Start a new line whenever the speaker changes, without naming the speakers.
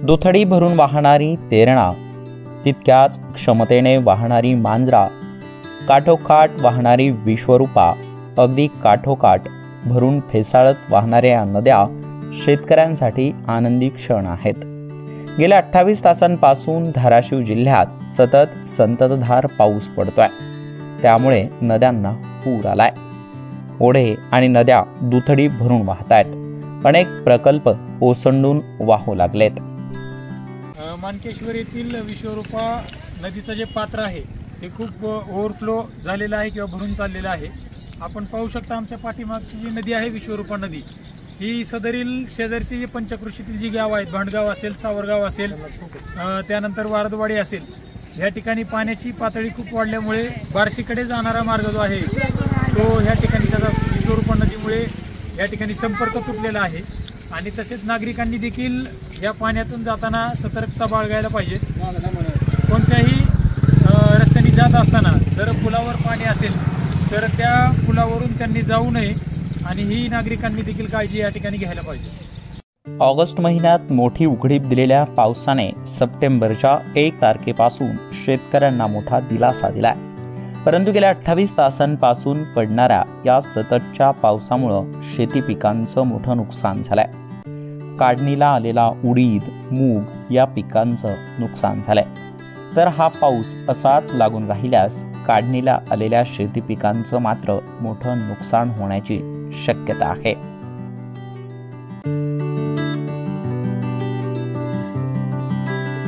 दुथडी भरून वाहणारी तेरणा, तितक्याच क्षमतेने वाहणारी मांजरा, काठोकाठ वाहणारी विश्वरूपा, अगदी काठोकाठ भरून फेसाळत वाहणाऱ्या नद्या शेतकऱ्यांसाठी आनंदी क्षण आहेत. गेल्या 28 तासांपासून धाराशिव जिल्ह्यात सतत संततधार पाऊस पडतोय. त्यामुळे नद्यांना पूर आलाय. ओढे आणि नद्या दुथडी भरून वाहतायत. अनेक प्रकल्प ओसंडून वाहू लागलेत.
मानकेश्वर येथील विश्वरूपा नदीचं जे पात्र आहे ते खूप ओव्हरफ्लो झालेलं आहे किंवा भरून चाललेलं आहे. आपण पाहू शकता आमच्या पाठीमागची जी नदी आहे विश्वरूपा नदी, ही सदरील शेजारची जी पंचकृषीतील जी गाव आहेत, भांडगाव असेल, सावरगाव असेल, त्यानंतर वारदवाडी असेल, ह्या ठिकाणी पाण्याची पातळी खूप वाढल्यामुळे बार्शीकडे जाणारा मार्ग जो आहे तो ह्या ठिकाणी त्याचा विश्वरूपा नदीमुळे या ठिकाणी संपर्क तुटलेला आहे. आणि तसेच नागरिकांनी देखील या पाण्यातून जाताना सतर्कता बाळगायला पाहिजे. कोणत्याही रस्त्याने जात असताना जर पुलावर पाणी असेल तर त्या पुलावरून त्यांनी जाऊ नये आणि ही नागरिकांनी देखील काळजी या ठिकाणी घ्यायला पाहिजे.
ऑगस्ट महिन्यात मोठी उघडीप दिलेल्या पावसाने सप्टेंबरच्या 1 तारखेपासून शेतकऱ्यांना मोठा दिलासा दिलाय. परंतु गेल्या 28 तासांपासून पडणाऱ्या या सततच्या पावसामुळं शेती पिकांचं मोठं नुकसान झालंय. काढणीला आलेला उडीद, मूग या पिकांचं नुकसान झालंय. तर हा पाऊस असाच लागून राहिल्यास काढणीला आलेल्या शेती पिकांचं मात्र मोठं नुकसान होण्याची शक्यता आहे.